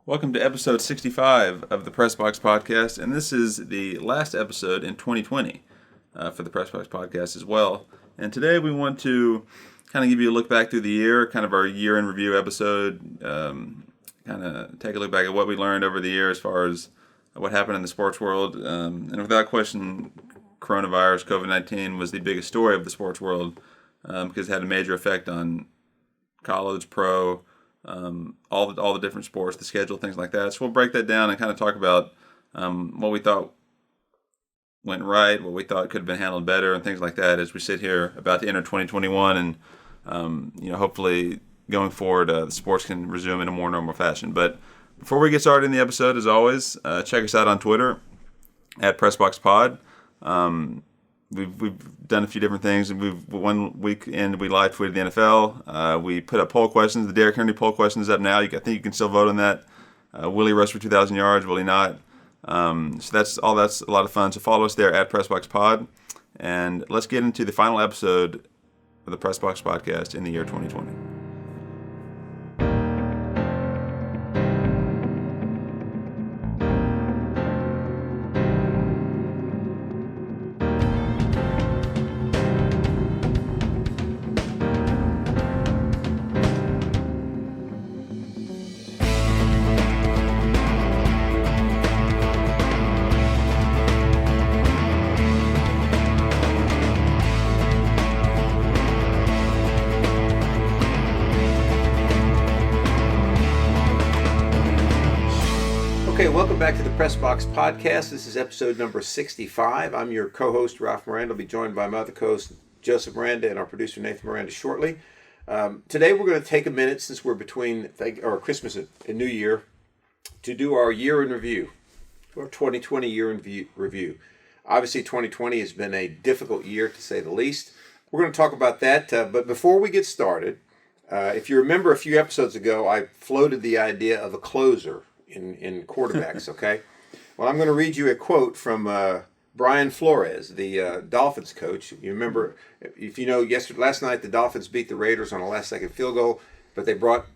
Welcome to episode 65 of the Pressbox Podcast, and this is the last episode in 2020 for the Pressbox Podcast as well. And today we want to kind of give you a look back through the year, kind of our year in review episode, kind of take a look back at what we learned over the year as far as what happened in the sports world. And without question, coronavirus, COVID-19 was the biggest story of the sports world because it had a major effect on college, pro, all the different sports, the schedule, things like that. So we'll break that down and kind of talk about what we thought went right, what we thought could have been handled better, and things like that as we sit here about to enter 2021 and hopefully going forward the sports can resume in a more normal fashion. But before we get started in the episode, as always, check us out on Twitter at PressboxPod. We've done a few different things, and one weekend we live tweeted the NFL. We put up poll questions. The Derrick Henry poll question is up now. I think you can still vote on that. Will he rush for 2,000 yards? Will he not? So that's a lot of fun. So follow us there at PressboxPod, and let's get into the final episode of the Pressbox Podcast in the year 2020. Okay, welcome back to the Pressbox Podcast. This is episode number 65. I'm your co-host, Ralph Miranda. I'll be joined by my other co-host, Joseph Miranda, and our producer, Nathan Miranda, shortly. Today, we're going to take a minute, since we're between Christmas and New Year, to do our year in review, our 2020 year in review. Obviously, 2020 has been a difficult year, to say the least. We're going to talk about that, but before we get started, if you remember a few episodes ago, I floated the idea of a closer in quarterbacks, okay? Well, I'm going to read you a quote from Brian Flores, the Dolphins coach. You remember, if you know, last night the Dolphins beat the Raiders on a last-second field goal, but they brought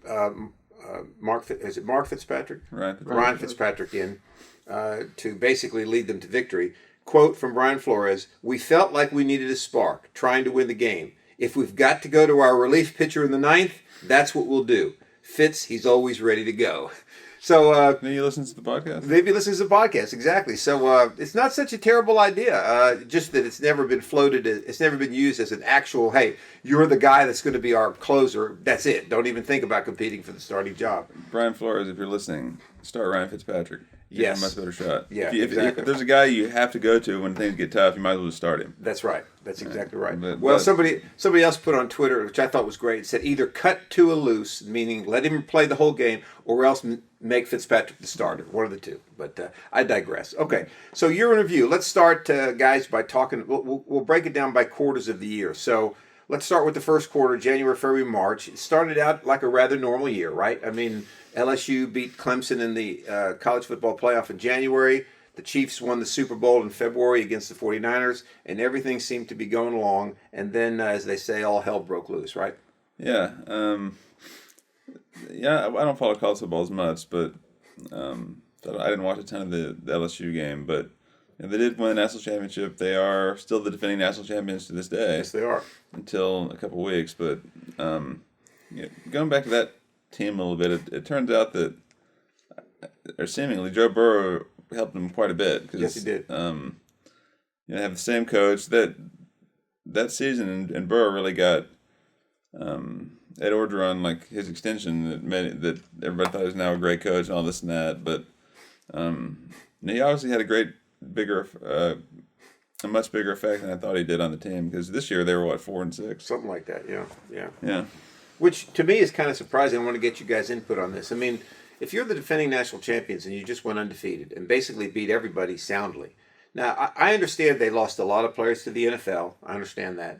Mark Fitzpatrick? Ryan Fitzpatrick in to basically lead them to victory. Quote from Brian Flores, "We felt like we needed a spark, trying to win the game. If we've got to go to our relief pitcher in the ninth, that's what we'll do. Fitz, he's always ready to go." So Maybe you listen to the podcast? Maybe listen to the podcast, exactly. So it's not such a terrible idea, just that it's never been floated, it's never been used as an actual, hey, you're the guy that's going to be our closer. That's it. Don't even think about competing for the starting job. Brian Flores, if you're listening, start Ryan Fitzpatrick. Yes. A much better shot. Yeah, if there's a guy you have to go to when things get tough, you might as well just start him. That's right. That's exactly right. But somebody else put on Twitter, which I thought was great, said either cut Tua loose, meaning let him play the whole game, or else make Fitzpatrick the starter. One of the two. But I digress. Okay, so year in review. Let's start, guys, by talking. We'll break it down by quarters of the year. So let's start with the first quarter, January, February, March. It started out like a rather normal year, right? I mean, LSU beat Clemson in the college football playoff in January. The Chiefs won the Super Bowl in February against the 49ers, and everything seemed to be going along. And then, as they say, all hell broke loose, right? Yeah. I don't follow college football as much, but so I didn't watch a ton of the LSU game. But they did win the national championship. They are still the defending national champions to this day. Yes, they are. Until a couple of weeks. But going back to that team a little bit, it turns out that, or seemingly, Joe Burrow helped them quite a bit. Yes, he did. They have the same coach. That season, and Burrow really got Ed Orgeron, like his extension, that everybody thought he was now a great coach and all this and that. But he obviously had a much bigger effect than I thought he did on the team, because this year they were 4-6, something like that. Yeah. Which to me is kind of surprising. I want to get you guys' input on this. I mean, if you're the defending national champions and you just went undefeated and basically beat everybody soundly. Now, I understand they lost a lot of players to the NFL. I understand that.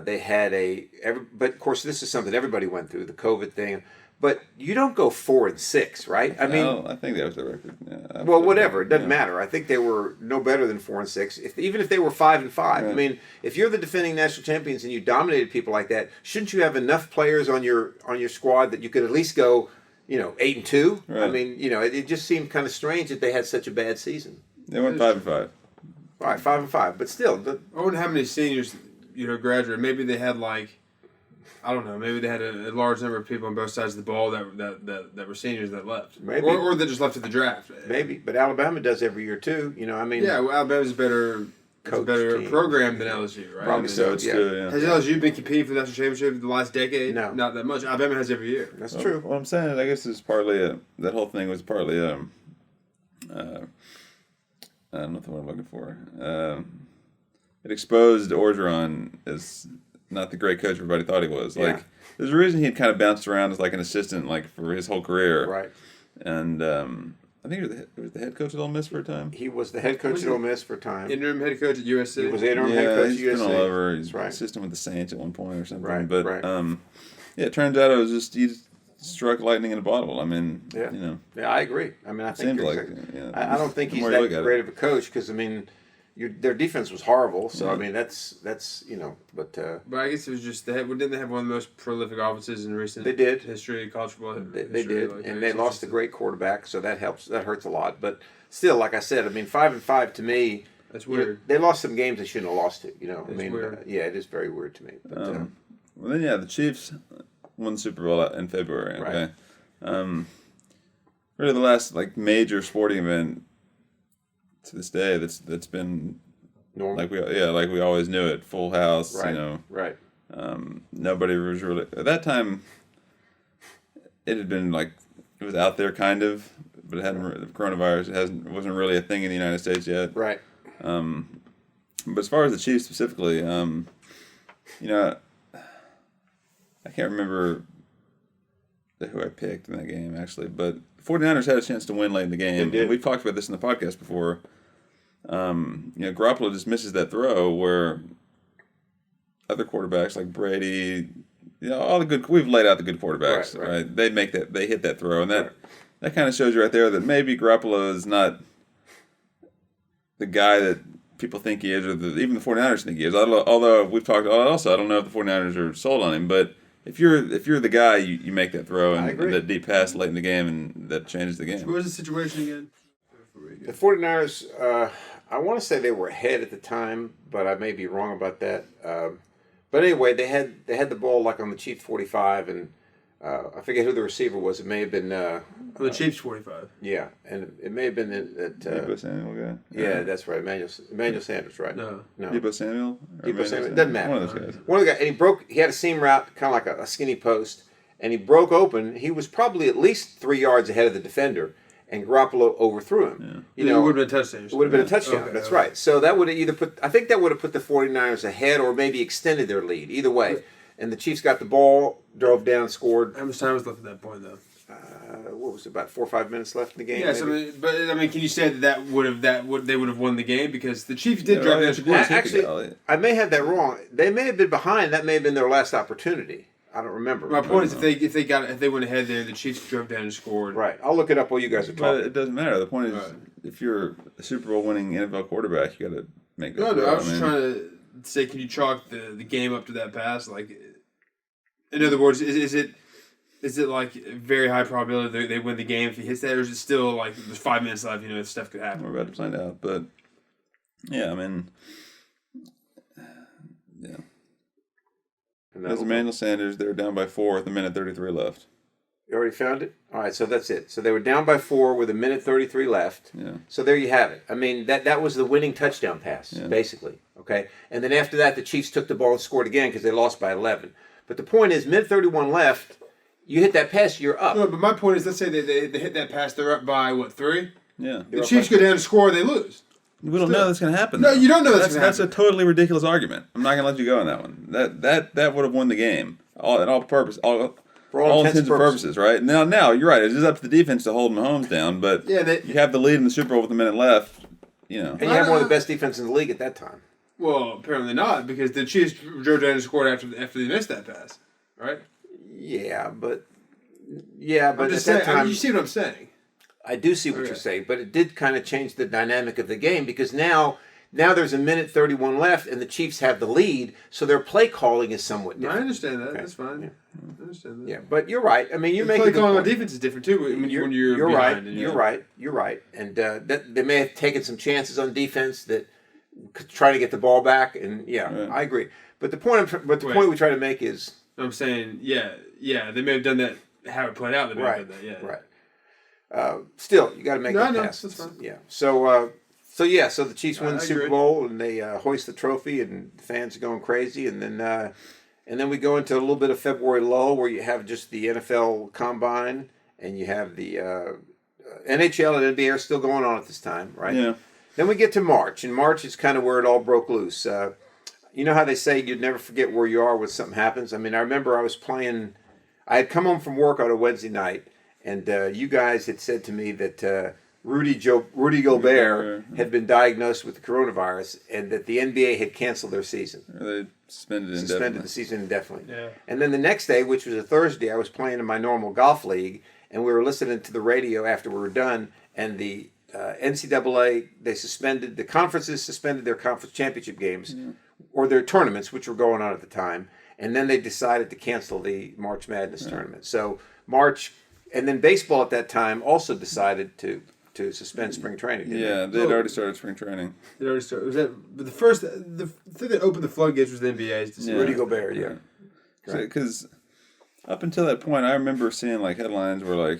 They had but of course this is something everybody went through, the COVID thing. But you don't go 4-6, right? I mean, I think that was the record. Yeah, well, whatever, it doesn't matter. I think they were no better than 4-6. Even if they were 5-5, right. I mean, if you're the defending national champions and you dominated people like that, shouldn't you have enough players on your squad that you could at least go 8-2. Right. I mean, it just seemed kind of strange that they had such a bad season. They went 5-5. All right, 5-5, but still. I wonder how many seniors, graduated. Maybe they had I don't know. Maybe they had a large number of people on both sides of the ball that were seniors that left, Maybe. or that just left at the draft. Maybe, but Alabama does every year too. Yeah, well, Alabama's a better program than LSU, right? Probably so. It's Yeah. true, yeah. Has LSU been competing for the national championship the last decade? No. Not that much. Alabama has every year. That's true. What I'm saying, I guess, is partly that whole thing was partly I don't know the word I'm looking for. It exposed Orgeron as not the great coach everybody thought he was. Yeah. There's a reason he'd kind of bounced around as an assistant, for his whole career. Right. And I think he was the head coach at Ole Miss for a time. He was the head coach at Ole Miss for a time. Interim head coach at USC. He was interim head coach at he's USC. been all over. He's right. assistant with the Saints at one point or something. Right, But right. it turns out it was just he just struck lightning in a bottle. I mean, Yeah. I agree. I mean, I think seems you're like exactly- it, I don't think the he's more you that look at great it. of a coach because their defense was horrible. So Yeah. I mean, that's but But I guess it was just didn't they have one of the most prolific offenses in recent They did. history of college football? they did, and they lost a great quarterback, so that helps. That hurts a lot. But still, like I said, I mean, 5-5 to me. That's weird. They lost some games they shouldn't have lost to. It's weird. Yeah, it is very weird to me. But Well, then, the Chiefs won the Super Bowl in February. Okay. Right. Really, the last major sporting event to this day that's been normal. like we always knew it. Full house. Right. Right. Nobody was really at that time. It had been it was out there kind of, but it hadn't. The coronavirus wasn't really a thing in the United States yet. Right. But as far as the Chiefs specifically, I can't remember who I picked in that game actually, but the 49ers had a chance to win late in the game. They did. And we've talked about this in the podcast before. Garoppolo just misses that throw where other quarterbacks like Brady, all the good. We've laid out the good quarterbacks, right? They hit that throw, and that kind of shows you right there that maybe Garoppolo is not the guy that people think he is, or even the 49ers think he is. Although we've talked also, I don't know if the 49ers are sold on him, but if you're the guy, you make that throw and that deep pass late in the game, and that changes the game. What was the situation again? The 49ers, I want to say they were ahead at the time, but I may be wrong about that. But anyway, they had the ball on the Chiefs 45, and I forget who the receiver was. It may have been The Chiefs 45. Yeah, and it may have been that. Debo Samuel guy. Yeah, that's right, Emmanuel Sanders, right? No. Debo Samuel. Debo Samuel. Doesn't matter. One of those guys. One of the guys, and he had a seam route, kind of like a skinny post, and he broke open. He was probably at least 3 yards ahead of the defender, and Garoppolo overthrew him. It would have been a touchdown. It would have been a touchdown. That's right. So that would have either put the 49ers ahead or maybe extended their lead. Either way. And the Chiefs got the ball, drove down, scored. How much time was left at that point, though? What was it, about 4 or 5 minutes left in the game? Yeah, can you say they would have won the game because the Chiefs did drive down score? Actually, I may have that wrong. They may have been behind. That may have been their last opportunity. I don't remember. My point is, if they went ahead there, the Chiefs drove down and scored. Right. I'll look it up while you guys are talking. But it doesn't matter. The point is, if you're a Super Bowl winning NFL quarterback, you got to make that. No, I was just trying to say, can you chalk the game up to that pass? In other words, is it very high probability they win the game if he hits that, or is it still there's 5 minutes left? Stuff could happen. We're about to find out, but yeah, I mean, yeah. As Emmanuel Sanders, they were down by 4 with a minute 33 left. You already found it? All right, so that's it. So they were down by 4 with a minute 33 left. Yeah. So there you have it. I mean, that was the winning touchdown pass, basically. Okay? And then after that, the Chiefs took the ball and scored again because they lost by 11. But the point is, minute 31 left, you hit that pass, you're up. No, but my point is, let's say they hit that pass, they're up by, 3? Yeah. The Chiefs go down and score, they lose. We don't know that's going to happen. No, you don't know that's going to happen. That's a totally ridiculous argument. I'm not going to let you go on that one. That would have won the game. For all intents and purposes, right? Now you're right. It's just up to the defense to hold Mahomes down, but you have the lead in the Super Bowl with a minute left. And you have one of the best defenses in the league at that time. Well, apparently not, because the Chiefs drove down and scored after they missed that pass, right? Yeah, but I'm just at that saying, time, you see what I'm saying? I do see what you're saying, but it did kind of change the dynamic of the game because now Now there's a minute 31 left, and the Chiefs have the lead, so their play calling is somewhat I different. understand that. Okay. That's fine. Yeah. I understand that. Yeah, but you're right. I mean, you're The making play a good calling on point. defense is different too when you're You're behind. right. And, You're right. You're right. And that they may have taken some chances on defense that trying to get the ball back. And Right. I agree. But the point we try to make is I'm saying, yeah, they may have done that. How it played out, they may have done that. Yeah, right. Still, you got to make that pass. That's fine. Yeah. So the Chiefs win the I Super agree. Bowl and they hoist the trophy, and the fans are going crazy. And then we go into a little bit of February lull where you have just the NFL Combine and you have the NHL and NBA are still going on at this time, right? Yeah. Then we get to March, and March is kind of where it all broke loose. You know how they say you'd never forget where you are when something happens? I mean, I remember I had come home from work on a Wednesday night, and you guys had said to me that Rudy Gobert had been diagnosed with the coronavirus, and that the NBA had canceled their season. They suspended The season indefinitely. Yeah. And then the next day, which was a Thursday, I was playing in my normal golf league, and we were listening to the radio after we were done, and the NCAA, the conferences suspended their conference championship games, or their tournaments, which were going on at the time, and then they decided to cancel the March Madness tournament. So March, and then baseball at that time also decided to suspend spring training. Yeah, they'd already started spring training. It already started. Was that the thing that opened the floodgates was the NBA's decision. Rudy Gobert, yeah. Because up until that point, I remember seeing like headlines where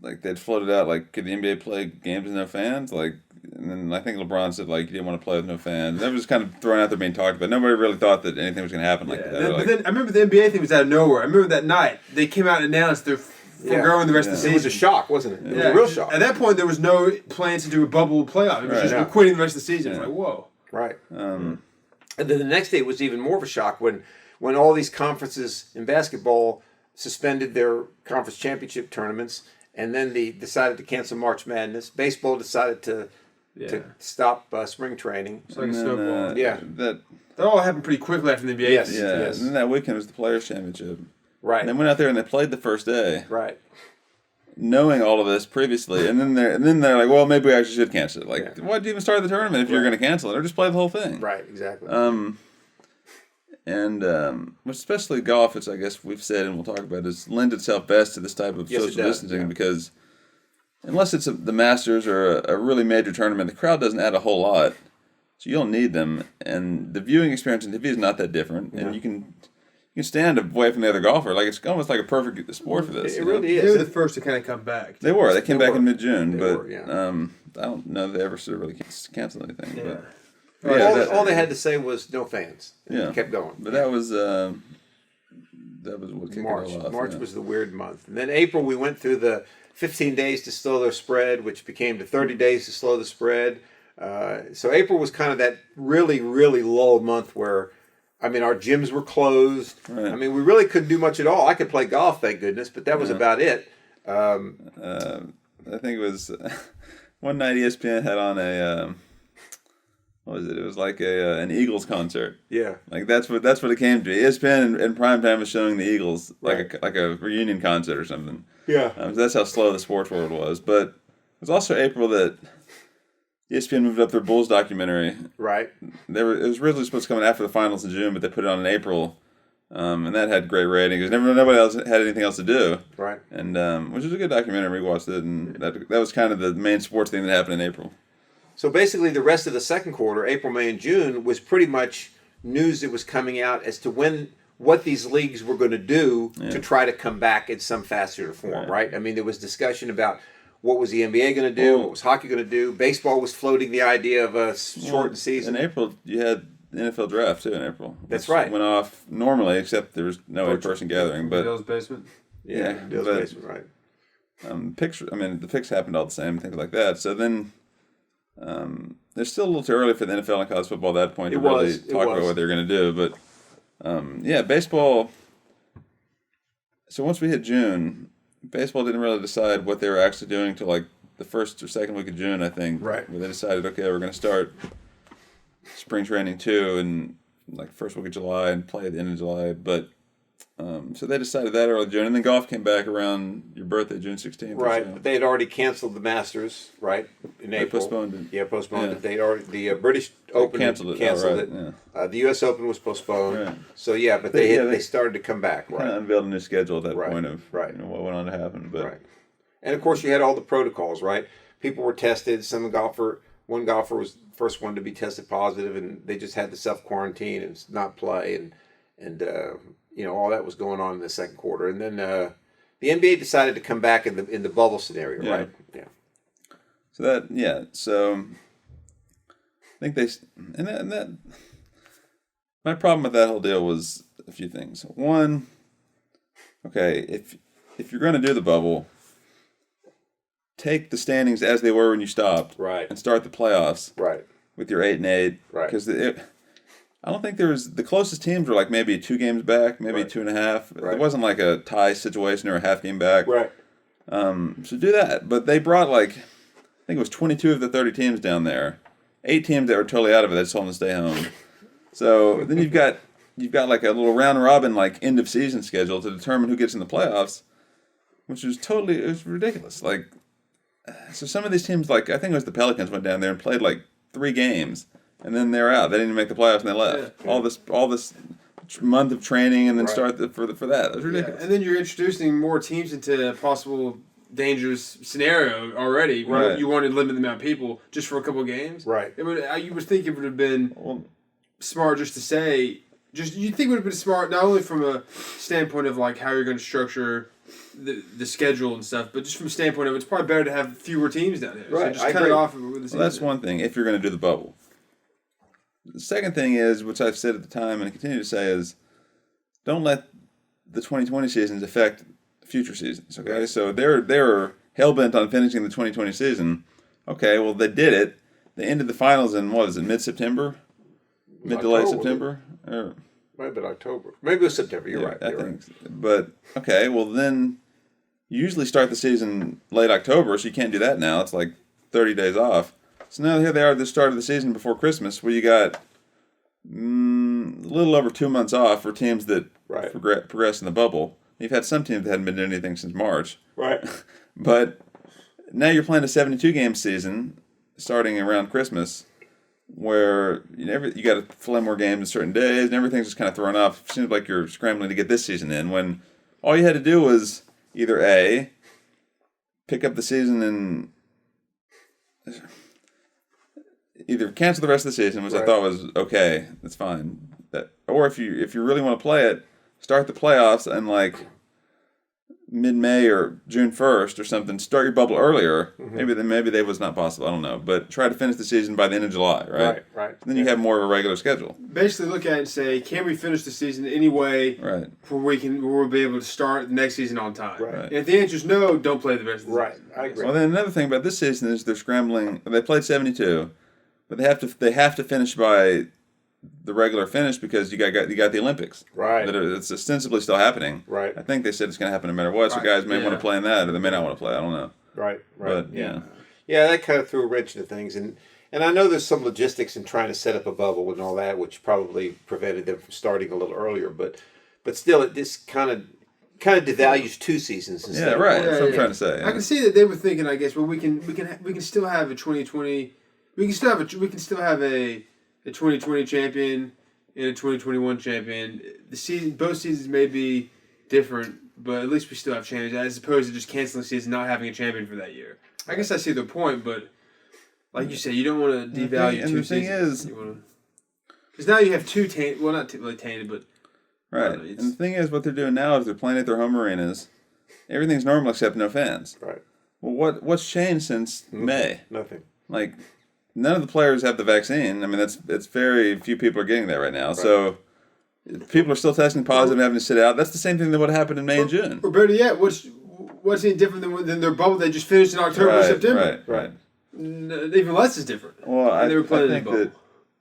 like they'd floated out like, could the NBA play games with no fans? Like, and then I think LeBron said like he didn't want to play with no fans. That was kind of thrown out there being talked about. Nobody really thought that anything was going to happen like that. But then I remember the NBA thing was out of nowhere. I remember that night they came out and announced they're foregoing the rest of the season. It was a shock, wasn't it? It was a real shock. At that point, there was no plans to do a bubble playoff. It was just we're quitting the rest of the season. It's like, whoa. Right. And then the next day was even more of a shock when all these conferences in basketball suspended their conference championship tournaments, and then they decided to cancel March Madness. Baseball decided to stop spring training. It's like a snowball. That all happened pretty quickly after the NBA. Yes. And then that weekend was the Players' Championship. Right. And they went out there and they played the first day. Right. Knowing all of this previously, and then they're like, well, maybe we actually should cancel it. Like, why'd you even start the tournament if you're going to cancel it, or just play the whole thing? Right. Exactly. Especially golf, which I guess we've said and we'll talk about, is lend itself best to this type of social distancing because unless it's the Masters or a really major tournament, the crowd doesn't add a whole lot, so you don't need them, and the viewing experience on TV is not that different, and you can stand away from the other golfer. Like, it's almost like a perfect sport for this. It really is. They were the first to kind of come back. They were. They came back in mid-June, but were, I don't know if they ever sort of really canceled anything. Yeah. But, All they had to say was no fans. And Yeah. it kept going. But that was what kicked March. it all off. March was the weird month. And then April, we went through the 15 days to slow their spread, which became the 30 days to slow the spread. So April was kind of that really, really lull month where, I mean, our gyms were closed. Right. I mean, we really couldn't do much at all. I could play golf, thank goodness, but that was about it. I think it was one night ESPN had on a what was it? It was like an Eagles concert. Yeah. Like that's what it came to. ESPN in primetime was showing the Eagles like a reunion concert or something. Yeah. So that's how slow the sports world was. But it was also April that ESPN moved up their Bulls documentary. Right. It was originally supposed to come after the finals in June, but they put it on in April, and that had great ratings. Nobody else had anything else to do. Right. And which was a good documentary. We watched it, and that was kind of the main sports thing that happened in April. So basically, the rest of the second quarter, April, May, and June, was pretty much news that was coming out as to what these leagues were going to do to try to come back in some fashion or form, right? I mean, there was discussion about what was the NBA going to do, what was hockey going to do. Baseball was floating the idea of a shortened season. In April, you had the NFL draft, too, in April. That's right. Went off normally, except there was no in-person gathering. But Bill's basement. Yeah, Bill's basement, right. The picks happened all the same, things like that. So then there's still a little too early for the NFL and college football at that point to really talk about what they're going to do. But, baseball. So once we hit June, baseball didn't really decide what they were actually doing till like the first or second week of June, I think. Right. Where they decided, okay, we're going to start spring training too, and like first week of July and play at the end of July. But So they decided that early June, and then golf came back around your birthday, June 16th. Right, So. but they had already canceled the Masters, right, in They April. postponed it. Yeah, postponed Yeah. it. They already the British Open canceled it Canceled outright, it. yeah. The U.S. Open was postponed. Right. So yeah, but they started to come back. Kind of Right, unveiled a new schedule at that Right, point of right. what went on to happen. But right. And of course, you had all the protocols. Right, people were tested. One golfer was the first one to be tested positive, and they just had to self quarantine and not play, and all that was going on in the second quarter, and then the NBA decided to come back in the bubble scenario, Yeah. right? Yeah. So I think that my problem with that whole deal was a few things. One, okay, if you're going to do the bubble, take the standings as they were when you stopped, Right. and start the playoffs, Right. with your 8 and 8, Right. because I don't think the closest teams were like maybe 2 games back, maybe Right. 2.5. Right. It wasn't like a tie situation or a half game back. Right. So do that. But they brought I think it was 22 of the 30 teams down there. 8 teams that were totally out of it. They just told them to stay home. So then you've got like a little round robin like end of season schedule to determine who gets in the playoffs, which was it was ridiculous. So some of these teams, like I think it was the Pelicans, went down there and played like 3 games, and then they're out. They didn't even make the playoffs and they left. Yeah. All this month of training and then Right. start for that. It was ridiculous. Yeah, and then you're introducing more teams into a possible dangerous scenario already. Right. You wanted to limit the amount of people just for a couple of games. Right. You would think it would have been Well, smart just to say. You think it would have been smart not only from a standpoint of like how you're going to structure the schedule and stuff, but just from a standpoint of it's probably better to have fewer teams down there. Right, So just I cut agree. it off with the season. Well, that's one thing, if you're going to do the bubble. The second thing is, which I've said at the time and I continue to say, is don't let the 2020 seasons affect future seasons, okay? Right. So they're hell-bent on finishing the 2020 season. Okay, well, they did it. They ended the finals in, what was it, mid-September? Mid to late October. September? Or, Might have been October. Maybe it was September. You're right. I You're think. But, okay, well, then you usually start the season late October, so you can't do that now. It's like 30 days off. So now here they are at the start of the season before Christmas, where you got a little over 2 months off for teams that Right. progress in the bubble. You've had some teams that hadn't been doing anything since March. Right. But now you're playing a 72-game season starting around Christmas, where you got to play more games on certain days, and everything's just kind of thrown off. It seems like you're scrambling to get this season in, when all you had to do was either A, pick up the season and either cancel the rest of the season, which I Right. thought was okay, that's fine. Or if you really want to play it, start the playoffs and like mid-May or June 1st or something. Start your bubble earlier. Mm-hmm. Maybe that was not possible. I don't know, but try to finish the season by the end of July, right? Right. Then you have more of a regular schedule, Basically, look at it and say, can we finish the season any way right? where we'll be able to start the next season on time? Right. And if the answer is no, don't play the rest of the Right. season. I agree. Well, then another thing about this season is they're scrambling. They played 72, but they have to finish by the regular finish because you got the Olympics. Right. It's ostensibly still happening. Right. I think they said it's going to happen no matter what. So Right. guys may Yeah. want to play in that, or they may not want to play. I don't know. Right. But yeah. Yeah, that kind of threw a wrench into things, and I know there's some logistics in trying to set up a bubble and all that, which probably prevented them from starting a little earlier. But still, it just kind of devalues 2 seasons instead. Yeah, of right. one. That's what I'm trying to say. I can see that they were thinking. I guess, well, we can still have a 2020. We can still have a 2020 champion and a 2021 champion. Both seasons may be different, but at least we still have champions, as opposed to just canceling the season, not having a champion for that year. I guess I see the point, but like you said, you don't want to devalue and 2 the thing seasons. is- Because now you have 2 tainted. Well, not really tainted, but Right. And the thing is, what they're doing now is they're playing at their home arenas. Everything's normal except no fans. Right. Well, what's changed since May? Nothing. Like, none of the players have the vaccine. I mean, it's very few people are getting that right now. So people are still testing positive and having to sit out. That's the same thing that would happen in May and June. or better yet, what's any different than their bubble they just finished in October or September? Right. Even less is different. Well, And they were playing in think the bubble. that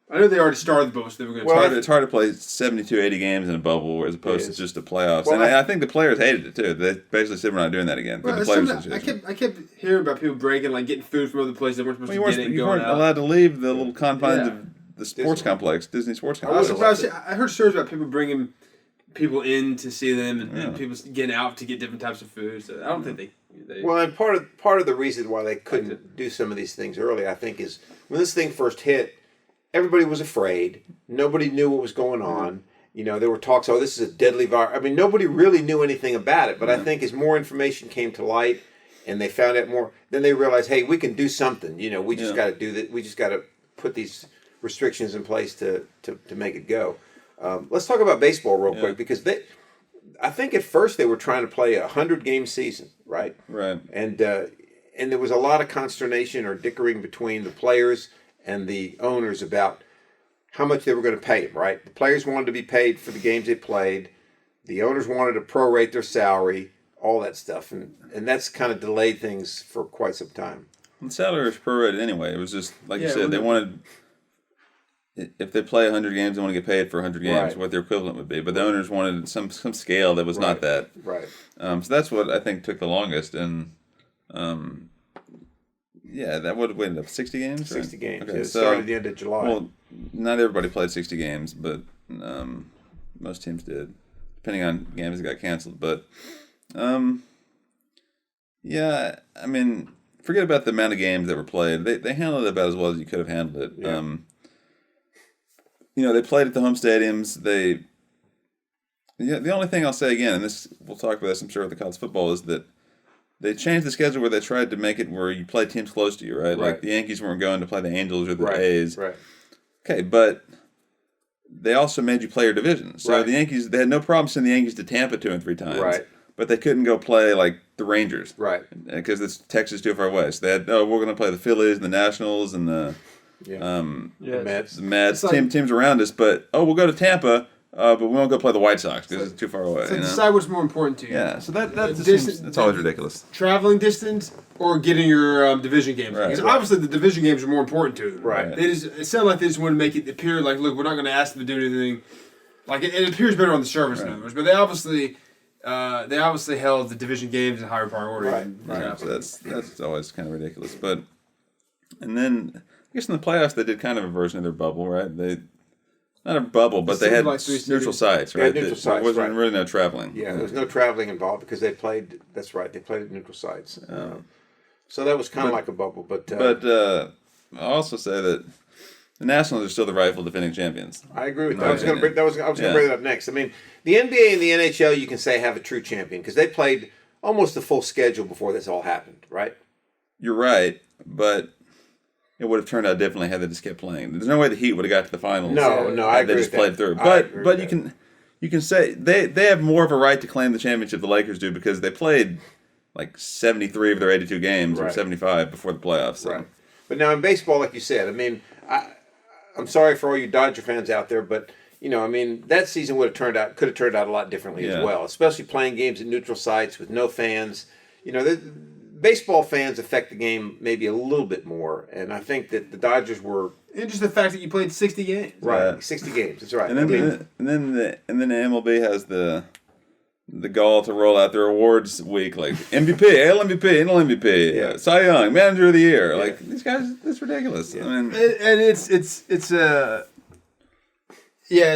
I know they already started the bubble, so they were going to Well, start. it's hard to play 72, 80 games in a bubble as opposed It to is. just the playoffs. Well, and I think the players hated it too. They basically said we're not doing that again. For Well, the players I association. kept hearing about people breaking, like getting food from other places they weren't supposed Well, to get it and you going weren't out. allowed to leave the little confines Yeah. of the sports complex, Disney sports I was complex. surprised. I heard stories about people bringing people in to see them and people getting out to get different types of food. So I don't think they well, and part of the reason why they couldn't do some of these things early, I think, is when this thing first hit, everybody was afraid. Nobody knew what was going on. You know, there were talks, oh, this is a deadly virus. I mean, nobody really knew anything about it. But I think as more information came to light and they found out more, then they realized, hey, we can do something. You know, we just got to do that. We just got to put these restrictions in place to make it go. Let's talk about baseball real quick, because I think at first they were trying to play a 100-game season, right? Right. And there was a lot of consternation or dickering between the players and the owners about how much they were going to pay them, right? The players wanted to be paid for the games they played. The owners wanted to prorate their salary, all that stuff. And that's kind of delayed things for quite some time. The salary was prorated anyway. It was just, like you said, they wanted... If they play 100 games, they want to get paid for 100 games, what their equivalent would be. But the owners wanted some scale that was not that. Right. So that's what I think took the longest. And, that would have ended up 60 games? 60 games. Okay, It started at the end of July. Well, not everybody played 60 games, but most teams did, depending on games that got canceled. But, I mean, forget about the amount of games that were played. They handled it about as well as you could have handled it. Yeah. They played at the home stadiums. The only thing I'll say again, and this we'll talk about this, I'm sure, with the college football, is that they changed the schedule where they tried to make it where you play teams close to you, right? Like the Yankees weren't going to play the Angels or the A's. Right. Okay, but they also made you play your division. So the Yankees, they had no problem sending the Yankees to Tampa 2 and 3 times. Right. But they couldn't go play like the Rangers. Right. Because it's Texas too far away. So they had, we're going to play the Phillies and the Nationals and the Mets. The Mets, like, teams around us, but we'll go to Tampa, but we won't go play the White Sox because it's too far away. So decide what's more important to you. Yeah, so that's always ridiculous. Traveling distance or getting your division games. Right. Because obviously the division games are more important to them. Right. It sounded like they just want to make it appear like, look, we're not going to ask them to do anything. Like it appears better on the service numbers, but they obviously held the division games in higher priority. Right. So that's always kind of ridiculous. But and then I guess in the playoffs they did kind of a version of their bubble, right? They not a bubble, but they had like neutral sites, right? Neutral sites, there wasn't really no traveling. Yeah, there was no traveling involved because they played. That's right, they played at neutral sites. So that was kind of like a bubble, but I'll also say that the Nationals are still the rightful defending champions. I agree with that. I was going to bring that up next. I mean, the NBA and the NHL, you can say, have a true champion because they played almost the full schedule before this all happened, right? You're right, but it would have turned out differently had they just kept playing. There's no way the Heat would have got to the finals. No, I agree. They just played through. But you can say they have more of a right to claim the championship the Lakers do because they played like 73 of their 82 games or 75 before the playoffs. So. Right. But now in baseball, like you said, I mean, I'm sorry for all you Dodger fans out there, but I mean, that season could have turned out a lot differently as well, especially playing games at neutral sites with no fans. Baseball fans affect the game maybe a little bit more, and I think that the Dodgers were. And just the fact that you played 60 games. Right, 60 games. That's right. And then the MLB has the gall to roll out their awards week, like MVP, AL MVP, NL MVP, Cy Young, Manager of the Year. Yeah. Like these guys, it's ridiculous. Yeah. I mean, and it's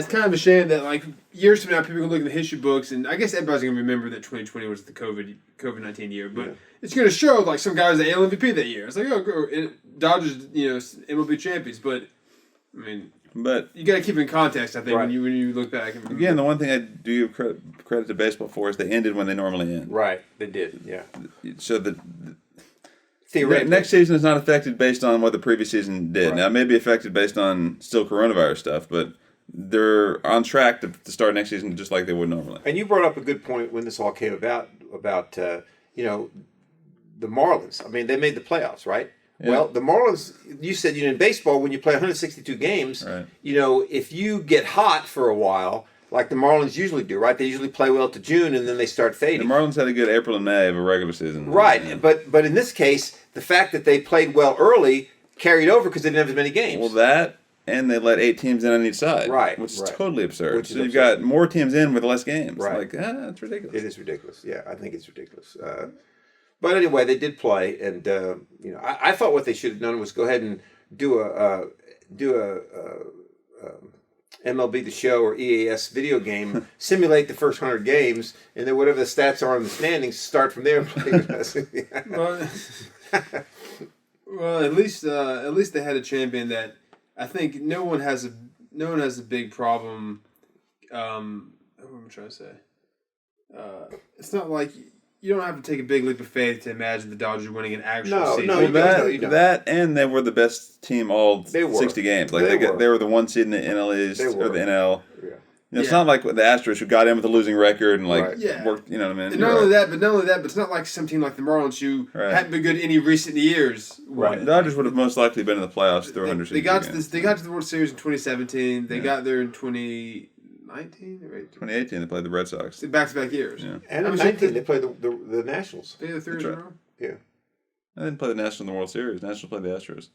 kind of a shame that like years from now people can look at the history books, and I guess everybody's gonna remember that 2020 was the COVID-19 year, but it's gonna show like some guys the AL MVP that year. It's like Dodgers, MLB champions, but I mean. But you got to keep it in context, I think, when you look back. Again, the one thing I do give credit to baseball for is they ended when they normally end. Right, they did, yeah. So the next season is not affected based on what the previous season did. Right. Now, it may be affected based on still coronavirus stuff, but they're on track to start next season just like they would normally. And you brought up a good point when this all came about the Marlins. I mean, they made the playoffs, right? Yeah. Well, the Marlins, you said, in baseball, when you play 162 games, if you get hot for a while, like the Marlins usually do, right? They usually play well to June, and then they start fading. The Marlins had a good April and May of a regular season. Right, but in this case, the fact that they played well early carried over because they didn't have as many games. Well, that, and they let 8 teams in on each side. Right. Which is totally absurd. So you've got more teams in with less games. Right. It's ridiculous. It is ridiculous. Yeah, I think it's ridiculous. But anyway, they did play, and I thought what they should have done was go ahead and do a MLB The Show or EAS video game, simulate the first 100 games, and then whatever the stats are in the standings, start from there and play the rest. Well, at least they had a champion that I think no one has a big problem. What am I trying to say? It's not like you don't have to take a big leap of faith to imagine the Dodgers winning an actual season. No, you don't. That and they were the best team all 60 games. Like they were the one seed in the NL East or the NL. Yeah. It's not like the Astros who got in with a losing record and Right. worked. You know what I mean? And not only that, but it's not like some team like the Marlins who hadn't been good any recent years. Right. The Dodgers would have most likely been in the playoffs through 100. They got to the World Series in 2017. They got there in 2019 or 2018. They played the Red Sox. Back-to-back years. Yeah. And in 19, they played the Nationals. They had the 3 years in a row. Yeah. I didn't play the Nationals in the World Series. Nationals played the Astros.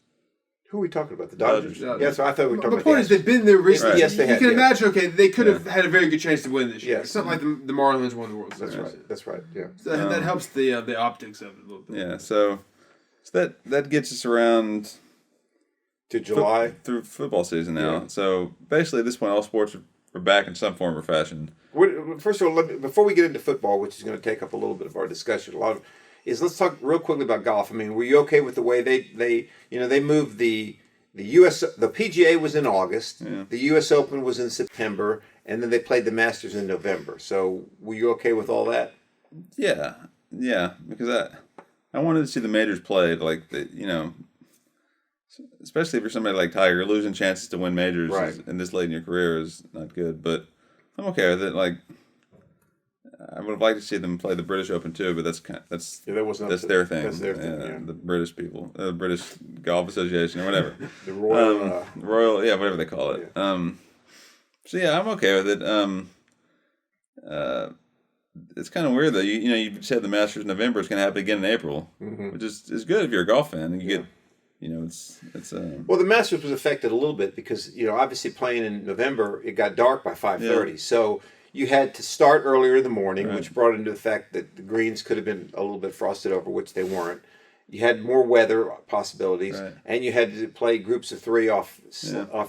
Who are we talking about? The Dodgers? Dodgers. Yeah, so I thought we were talking The about point is they've been there recently. Right. Yes, they have. You can Yeah. imagine, they could have had a very good chance to win this year. Yes. It's not like the Marlins won the World Series. That's right. Yeah. So that helps the optics of it a little bit. Yeah. So that gets us around To July. through football season now. Yeah. So basically, at this point, all sports are back in some form or fashion. First of all, before we get into football, which is going to take up a little bit of our discussion, let's talk real quickly about golf. I mean, were you okay with the way they moved the PGA was in August, the U.S. Open was in September, and then they played the Masters in November. So were you okay with all that? Yeah, because I wanted to see the majors played, especially if you're somebody like Tiger, losing chances to win majors in this late in your career is not good. But I'm okay with it. Like, I would have liked to see them play the British Open too, but that's their thing. That's their thing. Yeah. The British people, the British Golf Association or whatever. The Royal, whatever they call it. Yeah. So yeah, I'm okay with it. It's kind of weird though. You said the Masters in November. It's going to happen again in April, which is good if you're a golf fan. And you get, it's. Well, the Masters was affected a little bit because obviously playing in November, it got dark by 5:30. Yeah. So you had to start earlier in the morning, which brought into the fact that the greens could have been a little bit frosted over, which they weren't. You had more weather possibilities, and you had to play groups of 3 off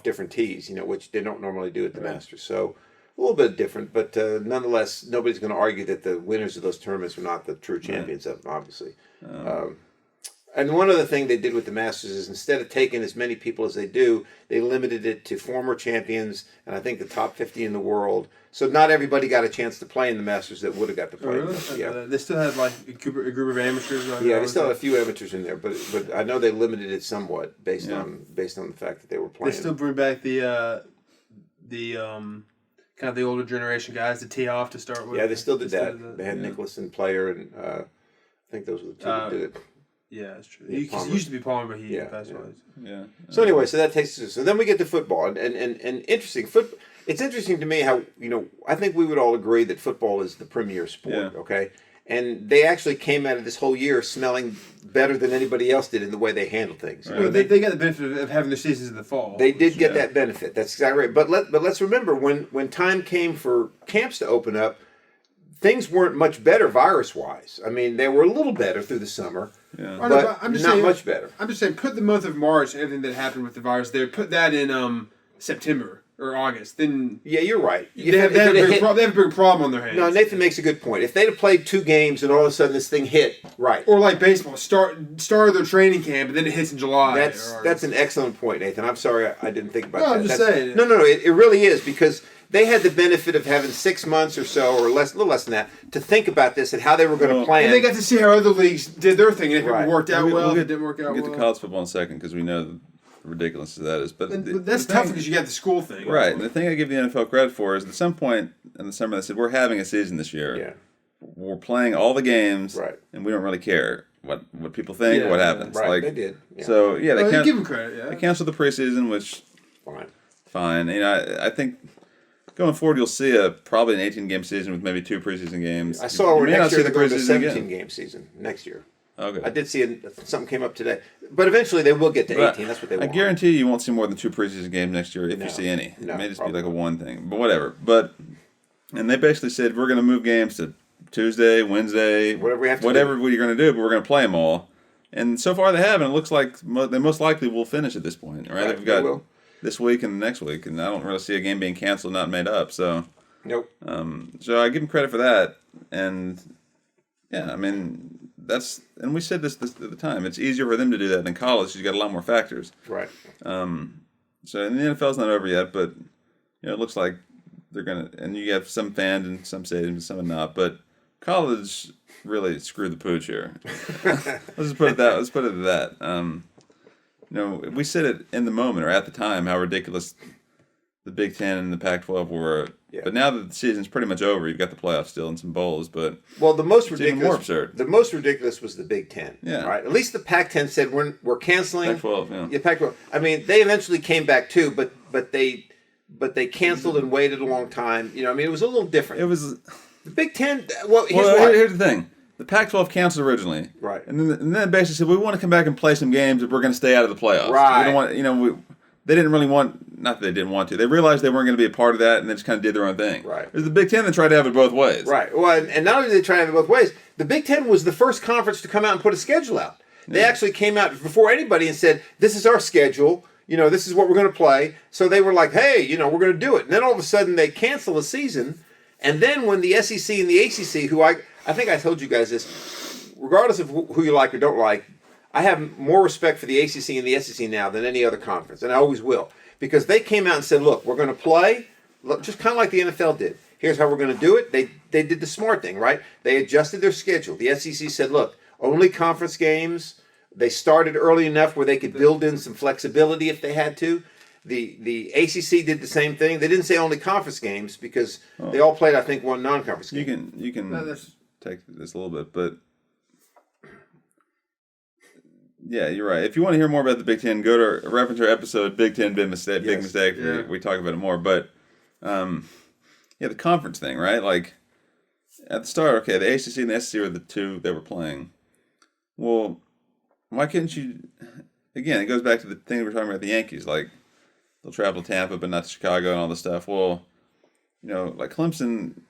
different tees, which they don't normally do at the Masters. So a little bit different, but nonetheless, nobody's going to argue that the winners of those tournaments were not the true champions of them, obviously. And one other thing they did with the Masters is instead of taking as many people as they do, they limited it to former champions and I think the top 50 in the world. So not everybody got a chance to play in the Masters that would have got to play. Really? Yeah. They still had a group of amateurs. Yeah, they still had a few amateurs in there, but I know they limited it somewhat based on the fact that they were playing. They still bring back the kind of the older generation guys to tee off to start with. Yeah, they still did that. They had Nicklaus and Player, and I think those were the two that did it. Yeah, that's true. He used to be Palmer, but he passed away. Yeah. So anyway, so that takes us. So then we get to football, and interesting. It's interesting to me how I think we would all agree that football is the premier sport. Yeah. Okay, and they actually came out of this whole year smelling better than anybody else did in the way they handled things. Right. They got the benefit of having their seasons in the fall. They did get that benefit. That's exactly right. But let's remember when time came for camps to open up, things weren't much better virus-wise. I mean, they were a little better through the summer, but I'm just not saying, much better. I'm just saying, put the month of March and everything that happened with the virus there, put that in September or August. Then you're right. They have a big problem on their hands. No, Nathan makes a good point. If they'd have played 2 games and all of a sudden this thing hit, or like baseball, started their training camp and then it hits in July. That's an excellent point, Nathan. I'm sorry I didn't think about that. I'm just saying. No, it really is because they had the benefit of having 6 months or so, or a little less than that, to think about this and how they were going to plan. And they got to see how other leagues did their thing, and if it worked out well, if it didn't work out well. We'll get to college football in a second because we know the ridiculousness that is. But that's tough because you got the school thing. Right. And the thing I give the NFL credit for is at some point in the summer they said, we're having a season this year. Yeah. We're playing all the games, and we don't really care what people think or what happens. Right, they did. Yeah. So, they give them credit, They canceled the preseason, which, fine. I think going forward, you'll see probably an 18-game season with maybe 2 preseason games. I saw next year they're going to a 17-game season next year. Okay. I did see something came up today. But eventually they will get to 18. That's what they want. I guarantee you won't see more than 2 preseason games next year if you see any. No, it may just be like a one thing. But whatever. And they basically said, we're going to move games to Tuesday, Wednesday, whatever you're going to do, but we're going to play them all. And so far they have, and it looks like they most likely will finish at this point. Right? They will. this week and the next week, and I don't really see a game being canceled, not made up. So, Nope. So I give him credit for that, and yeah, I mean and we said this at the time. It's easier for them to do that than college. You got a lot more factors. Right. So and the NFL's not over yet, but it looks like they're gonna. And you have some fans in some stadiums, and some are not. But college really screwed the pooch here. Let's just put it that. Let's put it at that. We said it in the moment or at the time how ridiculous the Big Ten and the Pac-12 were. Yeah. But now that the season's pretty much over, you've got the playoffs still and some bowls. But the most ridiculous, even more absurd. The most ridiculous was the Big Ten. Yeah. Right. At least the Pac-10 said we're canceling. Pac-12. Yeah. Yeah. Pac-12. I mean, they eventually came back too, but they canceled and waited a long time. I mean, it was a little different. It was the Big Ten. Here's the thing. The Pac-12 canceled originally, right? And then basically said we want to come back and play some games if we're going to stay out of the playoffs. Right. We don't want, they didn't really want. Not that they didn't want to. They realized they weren't going to be a part of that, and they just kind of did their own thing. Right. There's the Big Ten that tried to have it both ways. Right. Well, and not only did they try to have it both ways, the Big Ten was the first conference to come out and put a schedule out. They actually came out before anybody and said, "This is our schedule. This is what we're going to play." So they were like, "Hey, we're going to do it." And then all of a sudden they cancel the season, and then when the SEC and the ACC, who I think I told you guys this. Regardless of who you like or don't like, I have more respect for the ACC and the SEC now than any other conference, and I always will. Because they came out and said, look, we're going to play, just kind of like the NFL did. Here's how we're going to do it. They did the smart thing, right? They adjusted their schedule. The SEC said, look, only conference games. They started early enough where they could build in some flexibility if they had to. The ACC did the same thing. They didn't say only conference games because they all played, I think, one non-conference game. You can take this a little bit, but... Yeah, you're right. If you want to hear more about the Big Ten, go to reference our episode "Big Ten Big Mistake." Big mistake. Yeah. We talk about it more, but the conference thing, right? Like at the start, okay, the ACC and the SEC were the two that were playing. Well, why couldn't you? Again, it goes back to the thing we were talking about the Yankees. Like they'll travel to Tampa, but not to Chicago and all this stuff. Well, like Clemson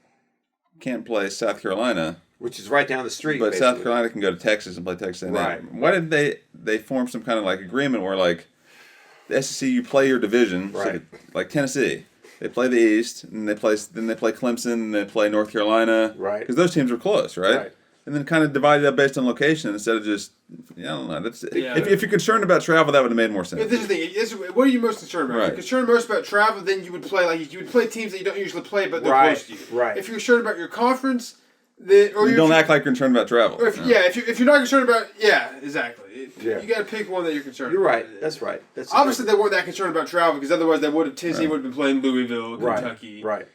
can't play South Carolina. Which is right down the street. But basically. South Carolina can go to Texas and play Texas A&M. Right. Why didn't they form some kind of like agreement where like the SEC you play your division, right? So like Tennessee, they play the East, and they play Clemson, and they play North Carolina, right? Because those teams were close, right? And then kind of divided up based on location instead of just I don't know. If you're concerned about travel, that would have made more sense. But this is the thing. What are you most concerned about? Right. If you're concerned most about travel, then you would play teams that you don't usually play, but they're close to you. Right. If you're concerned about your conference. Don't act like you're concerned about travel. If you're not concerned about exactly. You got to pick one that you're concerned. You're about. right. That's right. Obviously they weren't that concerned about travel because otherwise Tennessee would have been playing Louisville, Kentucky, right,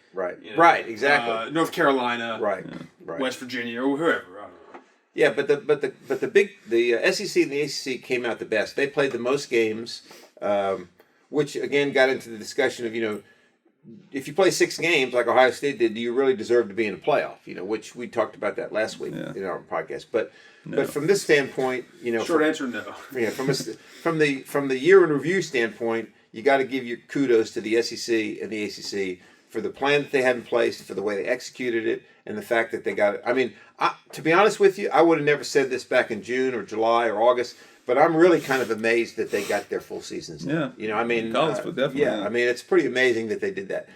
exactly, North Carolina, right, West Virginia or whoever. I don't know. Yeah, but the SEC and the ACC came out the best. They played the most games, which again got into the discussion of if you play 6 games like Ohio State did, do you really deserve to be in a playoff? Which we talked about that last week in our podcast. But from this standpoint, short answer no. Yeah, from the year in review standpoint, you got to give your kudos to the SEC and the ACC for the plan that they had in place, for the way they executed it, and the fact that they got it. I mean, to be honest with you, I would have never said this back in June or July or August. But I'm really kind of amazed that they got their full seasons. Yeah. I mean, college, definitely. Yeah, I mean, it's pretty amazing that they did that,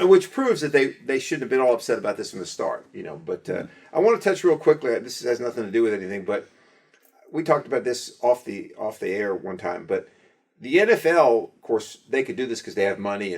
which proves that they shouldn't have been all upset about this from the start. But I want to touch real quickly. This has nothing to do with anything, but we talked about this off the air one time. But the NFL, of course, they could do this because they have money,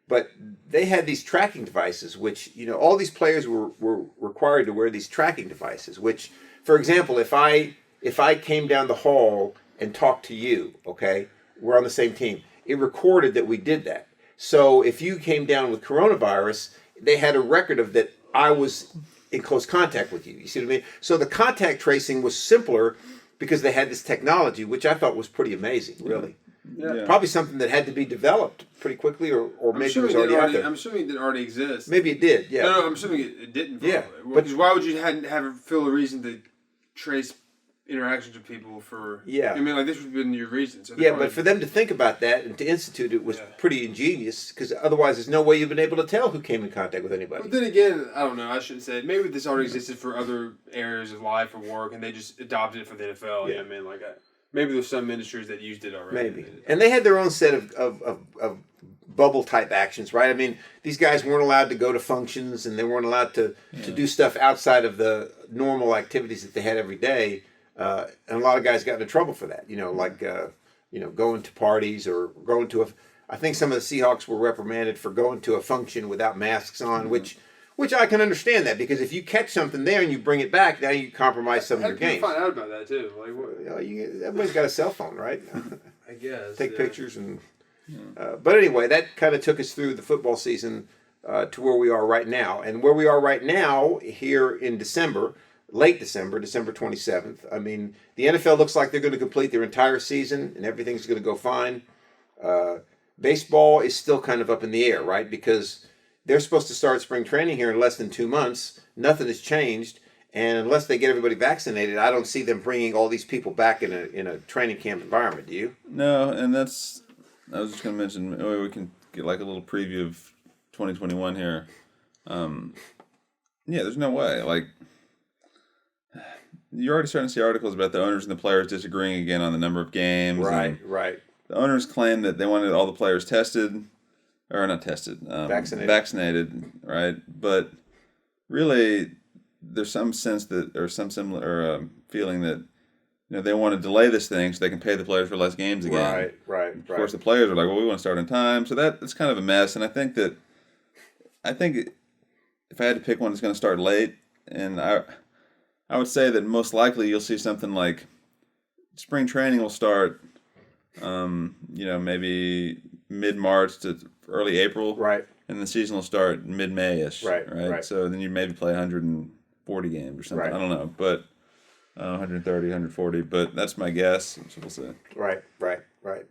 but they had these tracking devices, which all these players were required to wear these tracking devices. Which, for example, if I came down the hall and talked to you, okay, we're on the same team, it recorded that we did that. So if you came down with coronavirus, they had a record of that I was in close contact with you. You see what I mean? So the contact tracing was simpler because they had this technology, which I thought was pretty amazing, really. Yeah. Probably something that had to be developed pretty quickly, or maybe it was already out there. I'm assuming it didn't already exist. Maybe it did, yeah. No, I'm assuming it didn't. Yeah. Because why would you feel a reason to trace interactions with people for... Yeah. I mean, like, this would have been your reason. So but for them to think about that and to institute it was pretty ingenious, because otherwise there's no way you've been able to tell who came in contact with anybody. But then again, I don't know, I shouldn't say it. Maybe this already existed for other areas of life or work, and they just adopted it for the NFL. Yeah. You know what I mean? Maybe there's some industries that used it already. Maybe. And they had their own set of bubble type actions, right? I mean, these guys weren't allowed to go to functions, and they weren't allowed to do stuff outside of the normal activities that they had every day. And a lot of guys got into trouble for that, like going to parties or going to I think some of the Seahawks were reprimanded for going to a function without masks on, which I can understand that, because if you catch something there and you bring it back, now you compromise some of your games. Find out about that too. Like, what? Everybody's got a cell phone, right? I guess. Take pictures and. But anyway, that kind of took us through the football season to where we are right now, and where we are right now here in December. Late December 27th. I mean, the NFL looks like they're going to complete their entire season and everything's going to go fine. Baseball is still kind of up in the air, right? Because they're supposed to start spring training here in less than 2 months. Nothing has changed. And unless they get everybody vaccinated, I don't see them bringing all these people back in a training camp environment. Do you? No, and I was just going to mention, maybe we can get like a little preview of 2021 here. There's no way. Like, you're already starting to see articles about the owners and the players disagreeing again on the number of games. Right. The owners claim that they wanted all the players tested, or not tested, vaccinated, right? But really, there's some sense that, or some similar feeling that, they want to delay this thing so they can pay the players for less games again. Right. Of course, the players are like, well, we want to start on time, so that's kind of a mess. And I think if I had to pick one that's going to start late, and I would say that most likely you'll see something like spring training will start, maybe mid-March to early April. Right. And the season will start mid-May-ish. Right. So then you maybe play 140 games or something. Right. I don't know, but 130, 140, but that's my guess. So we'll see. Right.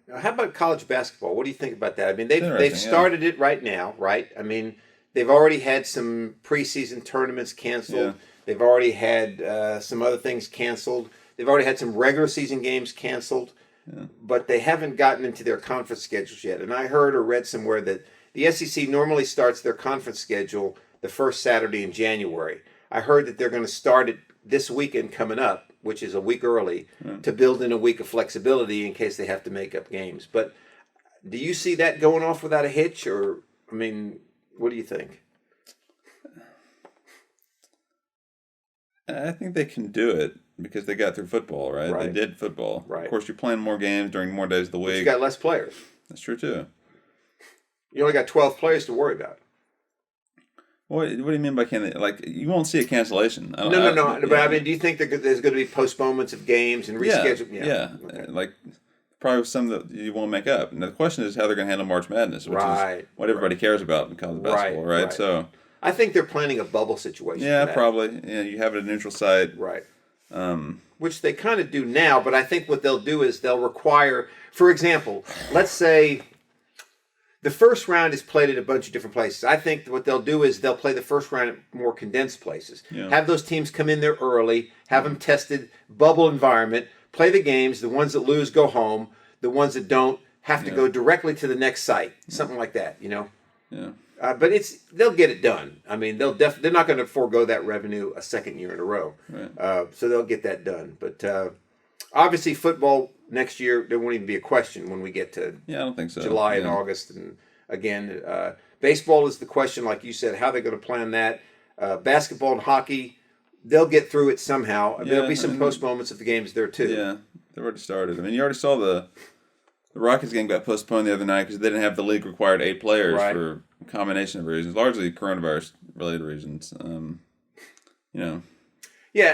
Now, how about college basketball? What do you think about that? I mean, they've started it right now, right? I mean, they've already had some preseason tournaments canceled. Yeah. They've already had some other things canceled. They've already had some regular season games canceled, but they haven't gotten into their conference schedules yet. And I heard or read somewhere that the SEC normally starts their conference schedule the first Saturday in January. I heard that they're going to start it this weekend coming up, which is a week early, to build in a week of flexibility in case they have to make up games. But do you see that going off without a hitch? Or, I mean, what do you think? I think they can do it because they got through football, right? They did football. Right. Of course, you're playing more games during more days of the week. But you got less players. That's true, too. You only got 12 players to worry about. What do you mean by can they? Like, you won't see a cancellation. No. But I mean, do you think there's going to be postponements of games and reschedule? Yeah. Okay. Like, probably some that you won't make up. Now, the question is how they're going to handle March Madness, which is what everybody cares about in college basketball, right? So I think they're planning a bubble situation. Yeah, probably. Yeah, you have it at a neutral site. Right. Which they kind of do now, but I think what they'll do is they'll require, for example, let's say the first round is played at a bunch of different places. I think what they'll do is they'll play the first round at more condensed places. Yeah. Have those teams come in there early, have them tested, bubble environment, play the games. The ones that lose go home. The ones that don't have to go directly to the next site. Something like that, Yeah. But they'll get it done. I mean, they're not going to forego that revenue a second year in a row. Right. So they'll get that done. But obviously, football next year, there won't even be a question when we get to I don't think so. July and August. And again, baseball is the question, like you said, how they're going to plan that. Basketball and hockey, they'll get through it somehow. There'll be some postponements of the games there too. Yeah, they've already started. I mean, you already saw the Rockets game got postponed the other night because they didn't have the league required 8 players for a combination of reasons, largely coronavirus-related reasons. Yeah,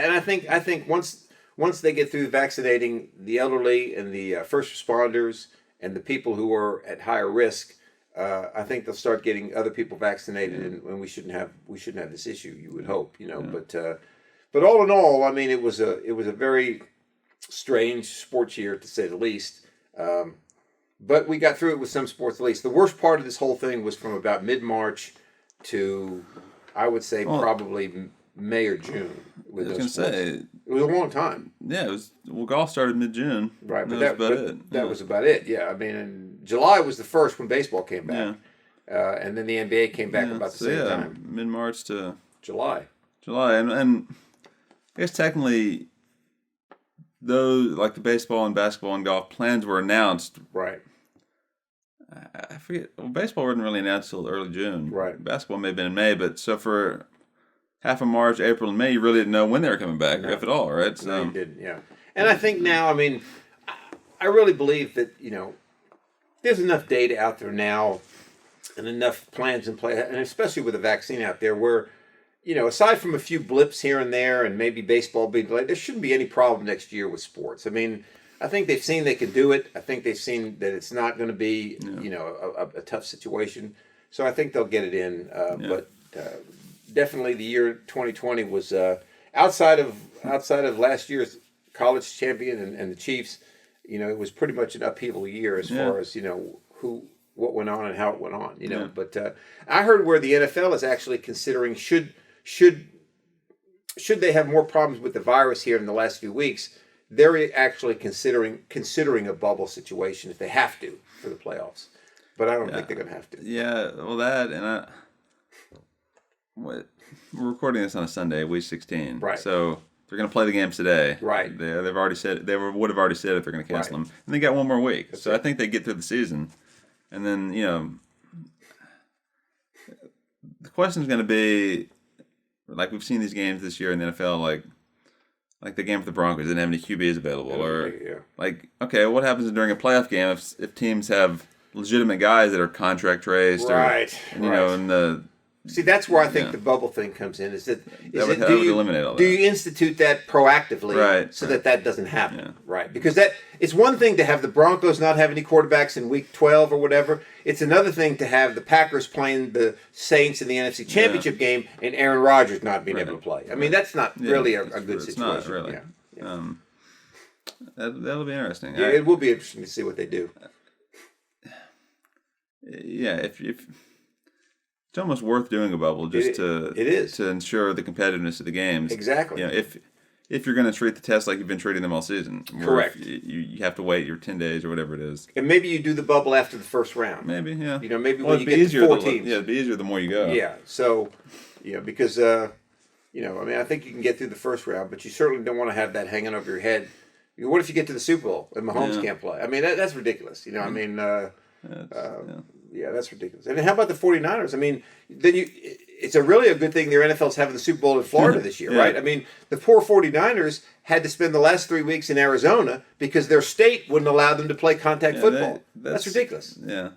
and I think once they get through vaccinating the elderly and the first responders and the people who are at higher risk, I think they'll start getting other people vaccinated, and we shouldn't have this issue. You would hope, But all in all, I mean, it was a very strange sports year to say the least. But we got through it with some sports at least. The worst part of this whole thing was from about mid-March to, I would say, probably May or June. I was going to say. It was a long time. Yeah, golf started mid-June. Right, but that was about it. That was about it, yeah. I mean, and July was the first when baseball came back. Yeah. And then the NBA came back about the same time. Mid-March to July. And I guess technically those, like the baseball and basketball and golf plans were announced. Right. I forget. Well, baseball wasn't really announced till early June. Right. Basketball may have been in May, but so for half of March, April, and May, you really didn't know when they were coming back, if at all, right? So, No, you didn't, yeah. And I think now, I mean, I really believe that, there's enough data out there now and enough plans in play, and especially with the vaccine out there where, aside from a few blips here and there and maybe baseball being delayed, there shouldn't be any problem next year with sports. I mean, I think they've seen they can do it. I think they've seen that it's not going to be, a tough situation. So I think they'll get it in. But definitely the year 2020 was outside of last year's college champion and the Chiefs. It was pretty much an upheaval year as far as what went on and how it went on. But I heard where the NFL is actually considering should they have more problems with the virus here in the last few weeks. They're actually considering a bubble situation if they have to for the playoffs, but I don't think they're going to have to. Yeah, well, that and we're recording this on a Sunday, week 16, right? So they're going to play the games today, right? They've already said would have already said if they're going to cancel them, and they got one more week. That's so right. I think they get through the season, and then the question is going to be like we've seen these games this year in the NFL, like the game with the Broncos didn't have any QBs available, okay, what happens during a playoff game if teams have legitimate guys that are contract traced, right? And see, that's where I think the bubble thing comes in. Would eliminate all that. Do you institute that proactively, right, so that doesn't happen, right? Because it's one thing to have the Broncos not have any quarterbacks in week 12 or whatever. It's another thing to have the Packers playing the Saints in the NFC Championship game and Aaron Rodgers not being able to play. I mean, that's not really a good situation. It's not really. Yeah. That'll be interesting. Yeah, it will be interesting to see what they do. Yeah, if it's almost worth doing a bubble just to ensure the competitiveness of the games. Exactly. If you're going to treat the test like you've been treating them all season. Correct. You have to wait your 10 days or whatever it is. And maybe you do the bubble after the first round. Maybe, yeah. Maybe when you get to 4 teams. Yeah, it'd be easier the more you go. Yeah. So, because I mean, I think you can get through the first round, but you certainly don't want to have that hanging over your head. What if you get to the Super Bowl and Mahomes can't play? I mean, that's ridiculous. I mean, that's ridiculous. And how about the 49ers? I mean, then it's really a good thing their NFL's having the Super Bowl in Florida this year, right? I mean, the poor 49ers had to spend the last 3 weeks in Arizona because their state wouldn't allow them to play contact football. That's ridiculous. Yeah,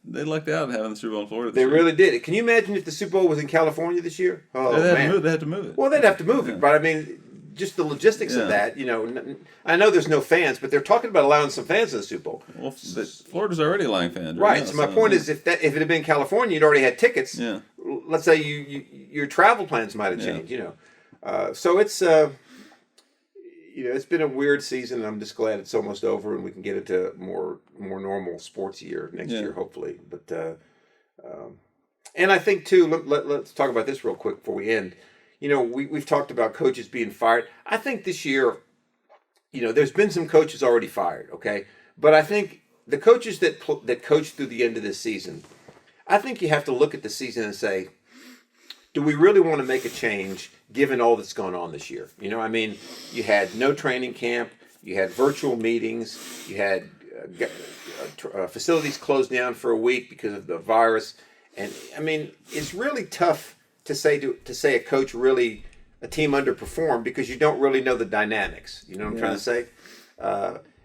they lucked out having the Super Bowl in Florida. They really did. Can you imagine if the Super Bowl was in California this year? Oh, they had to move it. Well, they'd have to move it, but I mean, just the logistics of that, I know there's no fans, but they're talking about allowing some fans in the Super Bowl. Well, Florida's already allowing fans. Right. So my point is, if it had been California, you'd already had tickets. Yeah. Let's say your travel plans might have changed. So it's it's been a weird season, and I'm just glad it's almost over, and we can get into more normal sports year next year, hopefully. But and I think too, let's talk about this real quick before we end. We've talked about coaches being fired. I think this year, there's been some coaches already fired, okay? But I think the coaches that coach through the end of this season, I think you have to look at the season and say, do we really want to make a change given all that's gone on this year? I mean, you had no training camp, you had virtual meetings, you had facilities closed down for a week because of the virus. And, I mean, it's really tough to say a coach a team underperformed because you don't really know the dynamics. You know what I'm trying to say?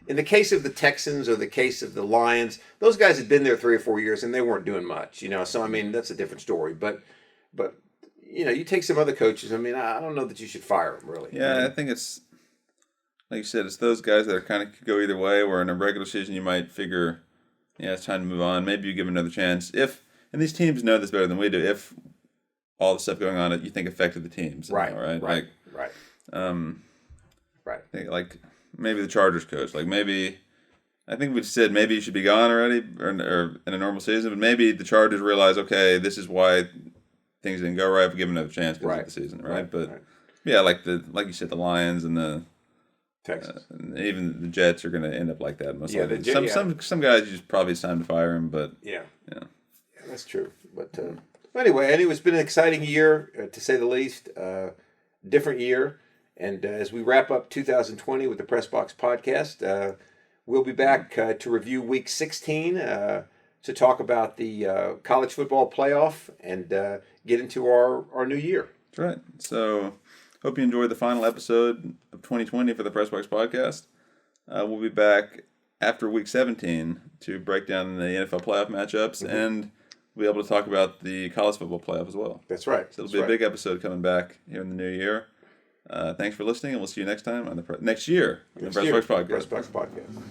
In the case of the Texans or the case of the Lions, those guys had been there 3 or 4 years and they weren't doing much. So I mean that's a different story. But you take some other coaches. I mean I don't know that you should fire them really. Yeah, I think it's like you said, it's those guys that are kind of could go either way. Where in a regular season you might figure, it's time to move on. Maybe you give another chance and these teams know this better than we do. If all the stuff going on that you think affected the teams, right? Right. I think like maybe the Chargers coach, like maybe I think we said maybe he should be gone already, or in a normal season, but maybe the Chargers realize, okay, this is why things didn't go right. But give him another chance because of the season, right? But like you said, the Lions and the Texans, and even the Jets are going to end up like that most likely. Some guys it's probably it's time to fire him, but yeah, that's true. But anyway, it's been an exciting year to say the least. Different year, And as we wrap up 2020 with the Press Box podcast, we'll be back to review Week 16, to talk about the college football playoff and get into our new year. That's right. So, hope you enjoyed the final episode of 2020 for the Press Box podcast. We'll be back after Week 17 to break down the NFL playoff matchups, and we'll be able to talk about the college football playoff as well. That's right. So it'll be a big episode coming back here in the new year. Thanks for listening, and we'll see you next time on next year on the Press Box podcast. Press Box podcast.